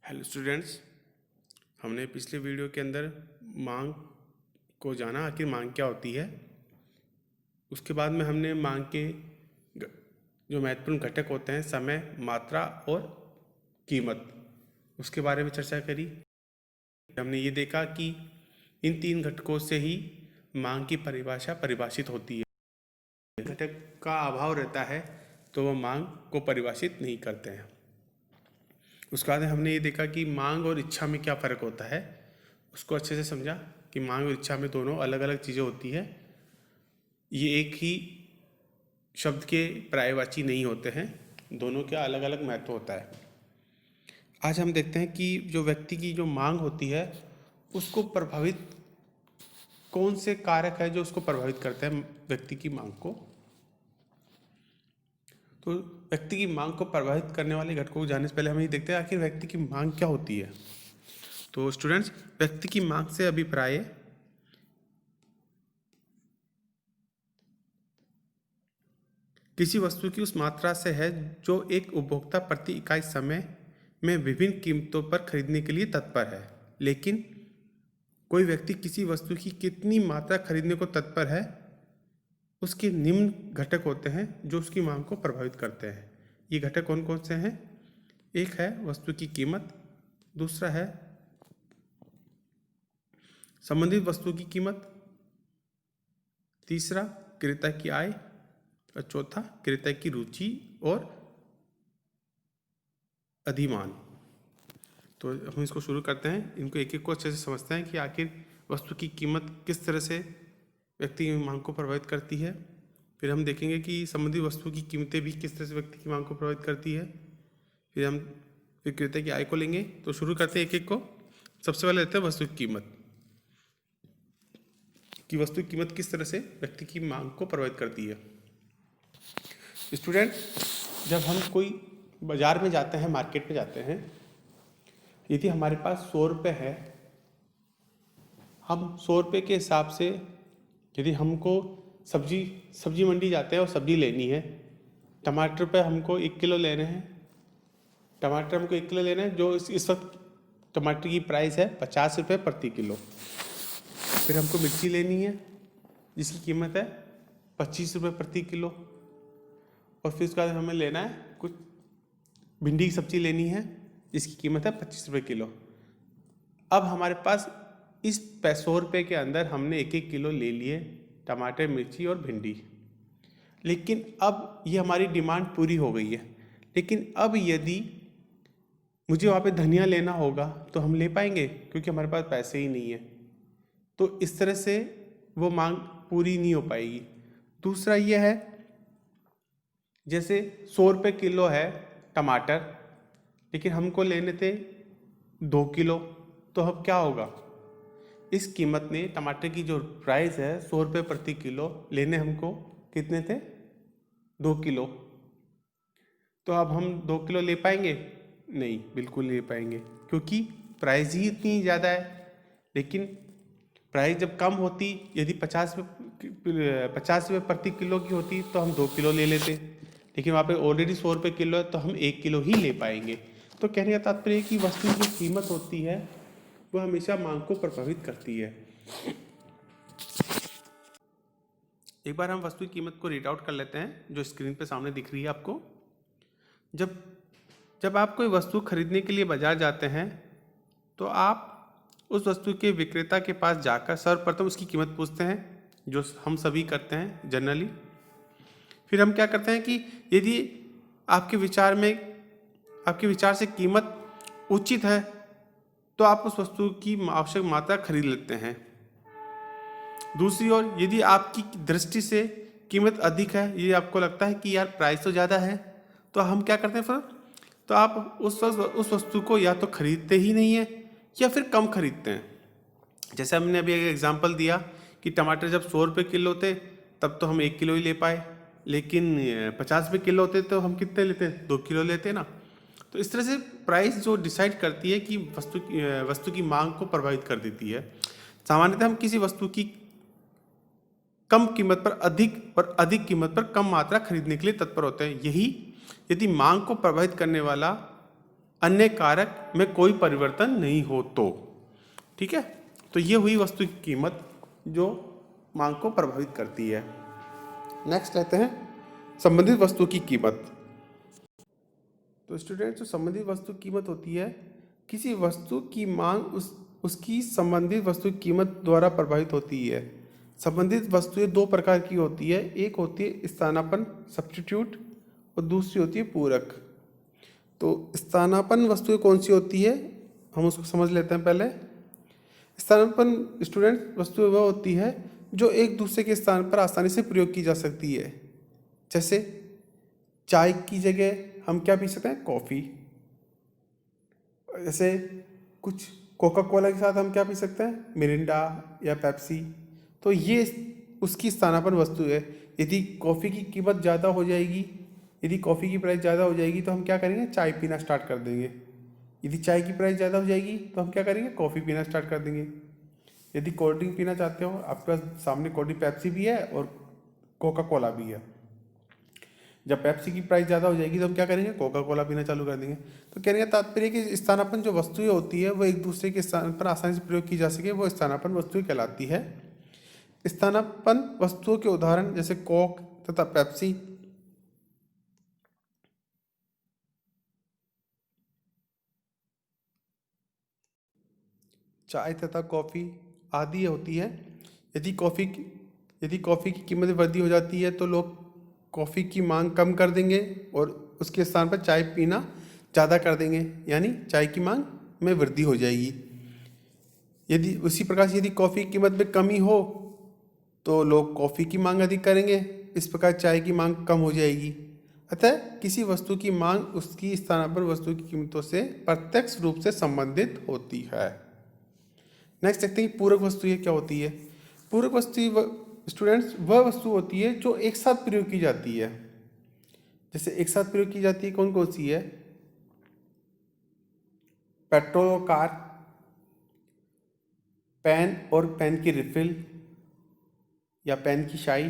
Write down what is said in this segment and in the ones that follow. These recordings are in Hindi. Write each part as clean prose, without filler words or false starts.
हेलो स्टूडेंट्स, हमने पिछले वीडियो के अंदर मांग को जाना, आखिर मांग क्या होती है। उसके बाद में हमने मांग के जो महत्वपूर्ण घटक होते हैं, समय, मात्रा और कीमत, उसके बारे में चर्चा करी। हमने ये देखा कि इन तीन घटकों से ही मांग की परिभाषा परिभाषित होती है। घटक का अभाव रहता है तो वह मांग को परिभाषित नहीं करते हैं। उसके बाद हमने ये देखा कि मांग और इच्छा में क्या फ़र्क होता है, उसको अच्छे से समझा कि मांग और इच्छा में दोनों अलग अलग चीज़ें होती है। ये एक ही शब्द के पर्यायवाची नहीं होते हैं, दोनों का अलग अलग महत्व होता है। आज हम देखते हैं कि जो व्यक्ति की जो मांग होती है उसको प्रभावित कौन से कारक है जो उसको प्रभावित करते हैं व्यक्ति की मांग को। तो व्यक्ति की मांग को प्रभावित करने वाले घटकों को जानने से पहले हम ये देखते हैं आखिर व्यक्ति की मांग क्या होती है। तो स्टूडेंट्स, व्यक्ति की मांग से अभिप्राय किसी वस्तु की उस मात्रा से है जो एक उपभोक्ता प्रति इकाई समय में विभिन्न कीमतों पर खरीदने के लिए तत्पर है। लेकिन कोई व्यक्ति किसी वस्तु की कितनी मात्रा खरीदने को तत्पर है, उसके निम्न घटक होते हैं जो उसकी मांग को प्रभावित करते हैं। ये घटक कौन कौन से हैं? एक है वस्तु की कीमत, दूसरा है संबंधित वस्तु की कीमत, तीसरा क्रेता की आय और चौथा क्रेता की रुचि और अधिमान। तो हम इसको शुरू करते हैं, इनको एक एक को अच्छे से समझते हैं कि आखिर वस्तु की कीमत किस तरह से व्यक्ति की मांग को प्रभावित करती है। फिर हम देखेंगे कि संबंधित वस्तु की कीमतें भी किस तरह से व्यक्ति की मांग को प्रभावित करती है। फिर क्रेता की आय को लेंगे। तो शुरू करते हैं एक एक को। सबसे पहले लेते हैं वस्तु की कीमत, कि वस्तु की कीमत किस तरह से व्यक्ति की मांग को प्रभावित करती है। स्टूडेंट, जब हम कोई बाजार में जाते हैं, मार्केट में जाते हैं, यदि हमारे पास 100 रुपये है, हम 100 रुपये के हिसाब से यदि हमको सब्जी मंडी जाते हैं और सब्जी लेनी है, टमाटर पे हमको 1 किलो लेने हैं, टमाटर हमको 1 किलो लेना है, जो इस वक्त टमाटर की प्राइस है 50 रुपये प्रति किलो। फिर हमको मिर्ची लेनी है जिसकी कीमत है 25 रुपये प्रति किलो। और फिर उसके बाद हमें लेना है कुछ भिंडी की सब्जी लेनी है जिसकी कीमत है 25 रुपये किलो। अब हमारे पास इस 100 रुपये के अंदर हमने 1-1 किलो ले लिए टमाटर, मिर्ची और भिंडी। लेकिन अब ये हमारी डिमांड पूरी हो गई है। लेकिन अब यदि मुझे वहाँ पे धनिया लेना होगा तो हम ले पाएंगे, क्योंकि हमारे पास पैसे ही नहीं है। तो इस तरह से वो मांग पूरी नहीं हो पाएगी। दूसरा ये है, जैसे 100 रुपये किलो है टमाटर, लेकिन हमको लेने थे 2 किलो, तो अब क्या होगा, इस कीमत ने टमाटर की जो प्राइस है 100 रुपये प्रति किलो, लेने हमको कितने थे, 2 किलो। तो अब हम 2 किलो ले पाएंगे? नहीं, बिल्कुल नहीं ले पाएंगे, क्योंकि प्राइस ही इतनी ज़्यादा है। लेकिन प्राइस जब कम होती, यदि 50 रुपये प्रति किलो की होती तो हम 2 किलो ले लेते, लेकिन वहाँ पे ऑलरेडी 100 रुपये किलो है तो हम 1 किलो ही ले पाएंगे। तो कहने का तात्पर्य है कि वस्तु की जो कीमत होती है वो हमेशा मांग को प्रभावित करती है। एक बार हम वस्तु की कीमत को रीड आउट कर लेते हैं, जो स्क्रीन पे सामने दिख रही है आपको। जब आप कोई वस्तु खरीदने के लिए बाजार जाते हैं तो आप उस वस्तु के विक्रेता के पास जाकर सर्वप्रथम उसकी कीमत पूछते हैं, जो हम सभी करते हैं जनरली। फिर हम क्या करते हैं कि यदि आपके विचार से कीमत उचित है तो आप उस वस्तु की आवश्यक मात्रा खरीद लेते हैं। दूसरी ओर, यदि आपकी दृष्टि से कीमत अधिक है, ये आपको लगता है कि यार प्राइस तो ज़्यादा है, तो हम क्या करते हैं फिर, तो आप उस वस्तु को या तो खरीदते ही नहीं है या फिर कम खरीदते हैं। जैसे हमने अभी एक एग्जांपल दिया कि टमाटर जब 100 रुपये किलो थे तब तो हम 1 किलो ही ले पाए, लेकिन 50 रुपये किलो होते तो हम कितने लेते, 2 किलो लेते ना। तो इस तरह से प्राइस जो डिसाइड करती है कि वस्तु की मांग को प्रभावित कर देती है। सामान्यतः हम किसी वस्तु की कम कीमत पर अधिक कीमत पर कम मात्रा खरीदने के लिए तत्पर होते हैं। यही यदि मांग को प्रभावित करने वाला अन्य कारक में कोई परिवर्तन नहीं हो तो। ठीक है, तो ये हुई वस्तु की कीमत जो मांग को प्रभावित करती है। नेक्स्ट लेते हैं संबंधित वस्तु की कीमत। तो स्टूडेंट्स, जो संबंधित वस्तु की कीमत होती है, किसी वस्तु की मांग उसकी संबंधित वस्तु की कीमत द्वारा प्रभावित होती है। संबंधित वस्तुएं दो प्रकार की होती है, एक होती है स्थानापन्न सब्स्टिट्यूट और दूसरी होती है पूरक। तो स्थानापन्न वस्तुएं कौन सी होती है, हम उसको समझ लेते हैं पहले। स्थानापन्न स्टूडेंट वस्तुएं वह होती है जो एक दूसरे के स्थान पर आसानी से प्रयोग की जा सकती है। जैसे चाय की जगह हम क्या पी सकते हैं, कॉफ़ी। जैसे कुछ कोका कोला के साथ हम क्या पी सकते हैं, मिरिंडा या पेप्सी। तो ये उसकी स्थानापन्न वस्तु है। यदि कॉफ़ी की कीमत ज़्यादा हो जाएगी, यदि कॉफ़ी की प्राइस ज़्यादा हो जाएगी तो हम क्या करेंगे, चाय पीना स्टार्ट कर देंगे। यदि चाय की प्राइस ज़्यादा हो जाएगी तो हम क्या करेंगे, कॉफ़ी पीना स्टार्ट कर देंगे। यदि कोल्ड ड्रिंक पीना चाहते हो, आपके पास सामने कोल्ड ड्रिंक पेप्सी भी है और कोका कोला भी है। जब पेप्सी की प्राइस ज़्यादा हो जाएगी तो हम क्या करेंगे, कोका कोला पीना चालू कर देंगे। तो कहने का तात्पर्य कि स्थानापन्न जो वस्तुएं होती है वो एक दूसरे के स्थान पर आसानी से प्रयोग की जा सके, वो स्थानापन्न वस्तुएं कहलाती है। स्थानापन्न वस्तुओं के उदाहरण जैसे कोक तथा पेप्सी। चाय तथा कॉफ़ी आदि होती है। यदि कॉफ़ी की कीमत में वृद्धि हो जाती है तो लोग कॉफ़ी की मांग कम कर देंगे और उसके स्थान पर चाय पीना ज़्यादा कर देंगे, यानी चाय की मांग में वृद्धि हो जाएगी। यदि उसी प्रकार से यदि कॉफ़ी की कीमत में कमी हो तो लोग कॉफ़ी की मांग अधिक करेंगे, इस प्रकार चाय की मांग कम हो जाएगी। अतः किसी वस्तु की मांग उसकी स्थानापन्न वस्तु की कीमतों से प्रत्यक्ष रूप से संबंधित होती है। नेक्स्ट देखते हैं पूरक वस्तुएं क्या होती है। पूरक वस्तु स्टूडेंट्स वह वस्तु होती है जो एक साथ प्रयोग की जाती है। जैसे एक साथ प्रयोग की जाती है कौन कौन सी है, पेट्रोल और कार, पेन और पेन की रिफिल या पेन की शाई।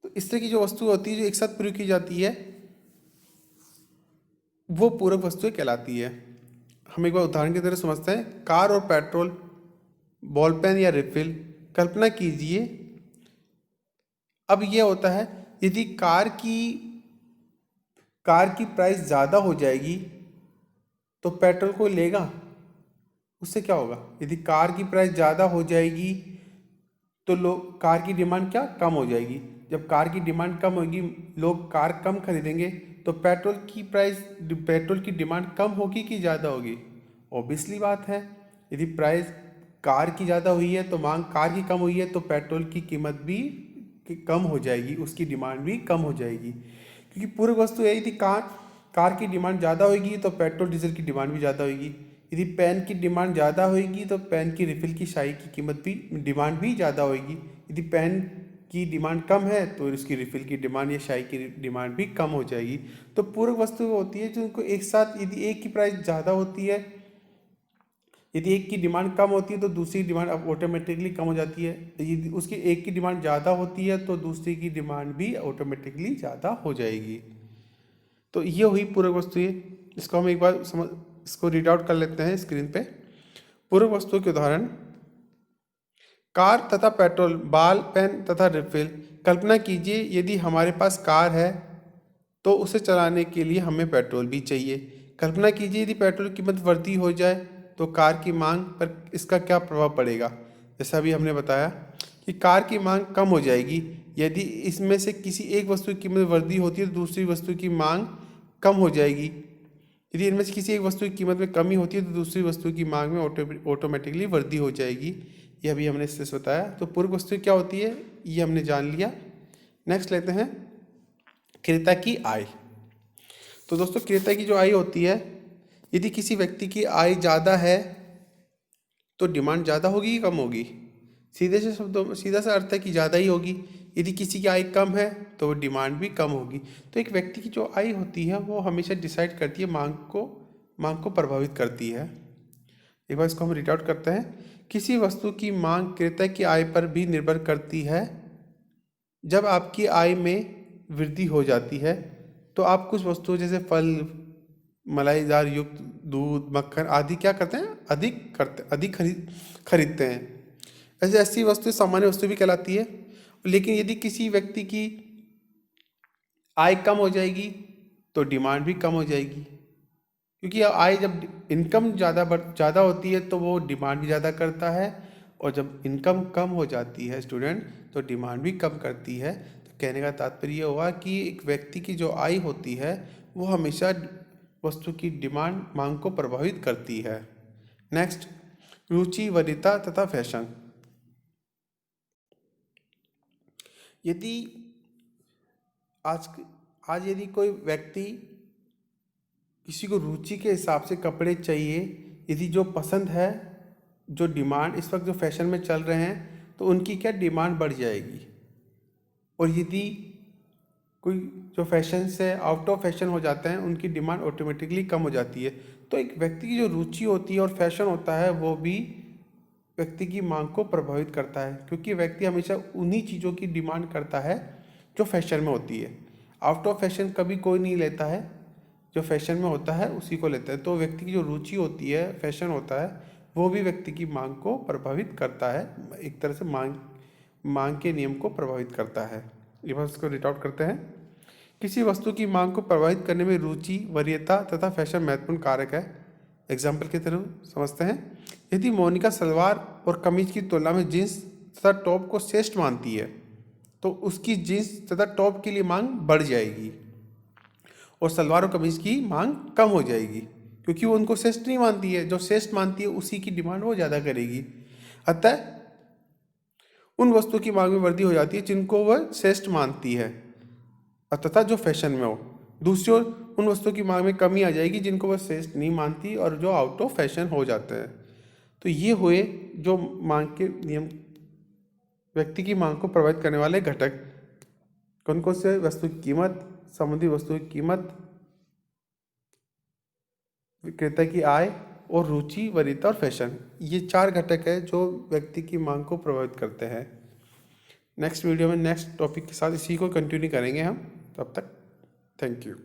तो इस तरह की जो वस्तु होती है जो एक साथ प्रयोग की जाती है वो पूरक वस्तुएं कहलाती है। हम एक बार उदाहरण की तरह समझते हैं। कार और पेट्रोल, बॉल पेन या रिफिल। कल्पना कीजिए, अब यह होता है यदि कार की प्राइस ज़्यादा हो जाएगी तो पेट्रोल को लेगा, उससे क्या होगा, यदि कार की प्राइस ज़्यादा हो जाएगी तो लोग कार की डिमांड क्या कम हो जाएगी। जब कार की डिमांड कम होगी, लोग कार कम खरीदेंगे, तो पेट्रोल की डिमांड कम होगी कि ज़्यादा होगी। ऑब्वियसली बात है, यदि प्राइस कार की ज़्यादा हुई है तो मांग कार की कम हुई है तो पेट्रोल की कीमत भी कम हो जाएगी, उसकी डिमांड भी कम हो जाएगी। क्योंकि पूरक वस्तु है, यदि कार की डिमांड ज़्यादा होगी तो पेट्रोल डीजल की डिमांड भी ज़्यादा होगी। यदि पेन की डिमांड ज़्यादा होगी तो पेन की रिफिल की शाई की कीमत भी डिमांड भी ज़्यादा होगी। यदि पेन की डिमांड कम है तो इसकी रिफिल की डिमांड या शाई की डिमांड भी कम हो जाएगी। तो पूरक वस्तु होती है जिनको एक साथ, यदि एक की प्राइस ज़्यादा होती है, यदि एक की डिमांड कम होती है तो दूसरी डिमांड ऑटोमेटिकली कम हो जाती है। यदि उसकी एक की डिमांड ज़्यादा होती है तो दूसरी की डिमांड भी ऑटोमेटिकली ज़्यादा हो जाएगी। तो ये हुई पूरक वस्तुएं। इसको हम एक बार इसको रीड आउट कर लेते हैं स्क्रीन पे। पूरक वस्तुओं के उदाहरण, कार तथा पेट्रोल, बॉल पेन तथा रिफिल। कल्पना कीजिए यदि हमारे पास कार है तो उसे चलाने के लिए हमें पेट्रोल भी चाहिए। कल्पना कीजिए यदि पेट्रोल की कीमत वृद्धि हो जाए तो कार की मांग पर इसका क्या प्रभाव पड़ेगा। जैसा अभी हमने बताया कि कार की मांग कम हो जाएगी। यदि इसमें से किसी एक वस्तु की कीमत वृद्धि होती है तो दूसरी वस्तु की मांग कम हो जाएगी। यदि इनमें से किसी एक वस्तु की कीमत में कमी होती है तो दूसरी वस्तु की मांग में ऑटोमेटिकली वृद्धि हो जाएगी। ये अभी हमने इससे बताया। तो पूरक वस्तु क्या होती है ये हमने जान लिया। नेक्स्ट लेते हैं क्रेता की आय। तो दोस्तों, क्रेता की जो आय होती है, यदि किसी व्यक्ति की आय ज़्यादा है तो डिमांड ज़्यादा होगी कि कम होगी। सीधा सा अर्थ है कि ज़्यादा ही होगी। यदि किसी की आय कम है तो वो डिमांड भी कम होगी। तो एक व्यक्ति की जो आय होती है वो हमेशा डिसाइड करती है, मांग को प्रभावित करती है। एक बार इसको हम रीड आउट करते हैं। किसी वस्तु की मांग क्रेता की आय पर भी निर्भर करती है। जब आपकी आय में वृद्धि हो जाती है तो आप कुछ वस्तुओं जैसे फल, मलाईदार युक्त दूध, मक्खन आदि क्या करते हैं, अधिक खरीदते हैं। ऐसी वस्तुएं सामान्य वस्तु भी कहलाती है। लेकिन यदि किसी व्यक्ति की आय कम हो जाएगी तो डिमांड भी कम हो जाएगी, क्योंकि आय जब इनकम ज़्यादा होती है तो वो डिमांड भी ज़्यादा करता है, और जब इनकम कम हो जाती है स्टूडेंट तो डिमांड भी कम करती है। तो कहने का तात्पर्य ये हुआ कि एक व्यक्ति की जो आय होती है वो हमेशा वस्तु की मांग को प्रभावित करती है। नेक्स्ट, रुचि, वरीयता तथा फैशन। यदि आज यदि कोई व्यक्ति, किसी को रुचि के हिसाब से कपड़े चाहिए, यदि जो पसंद है, जो डिमांड इस वक्त जो फैशन में चल रहे हैं, तो उनकी क्या डिमांड बढ़ जाएगी। और यदि कोई जो फैशन से आउट ऑफ फैशन हो जाते हैं, उनकी डिमांड ऑटोमेटिकली कम हो जाती है। तो एक व्यक्ति की जो रुचि होती है और फैशन होता है वो भी व्यक्ति की मांग को प्रभावित करता है, क्योंकि व्यक्ति हमेशा उन्हीं चीज़ों की डिमांड करता है जो फैशन में होती है। आउट ऑफ फैशन कभी कोई नहीं लेता है, जो फैशन में होता है उसी को लेता है। तो व्यक्ति की जो रुचि होती है, फैशन होता है, वो भी व्यक्ति की मांग को प्रभावित करता है, एक तरह से मांग के नियम को प्रभावित करता है। ये बात इसको रीड आउट करते हैं। किसी वस्तु की मांग को प्रभावित करने में रुचि, वरीयता तथा फैशन महत्वपूर्ण कारक है। एग्जाम्पल की तरह समझते हैं। यदि मोनिका सलवार और कमीज की तुलना में जींस तथा टॉप को श्रेष्ठ मानती है तो उसकी जींस तथा टॉप के लिए मांग बढ़ जाएगी और सलवार और कमीज की मांग कम हो जाएगी, क्योंकि वो उनको श्रेष्ठ नहीं मानती है। जो श्रेष्ठ मानती है उसी की डिमांड वो ज़्यादा करेगी। अतः उन वस्तुओं की मांग में वृद्धि हो जाती है जिनको वह श्रेष्ठ मानती है तथा जो फैशन में हो। दूसरी ओर उन वस्तुओं की मांग में कमी आ जाएगी जिनको वह श्रेष्ठ नहीं मानती और जो आउट ऑफ फैशन हो जाते हैं। तो ये हुए जो मांग के नियम, व्यक्ति की मांग को प्रभावित करने वाले घटक। कौन कौन से? वस्तु की कीमत, संबंधी वस्तु की कीमत, विक्रेता की आय और रुचि, वरीयता और फैशन। ये 4 घटक है जो व्यक्ति की मांग को प्रभावित करते हैं। नेक्स्ट वीडियो में नेक्स्ट टॉपिक के साथ इसी को कंटिन्यू करेंगे हम। तब तक थैंक यू।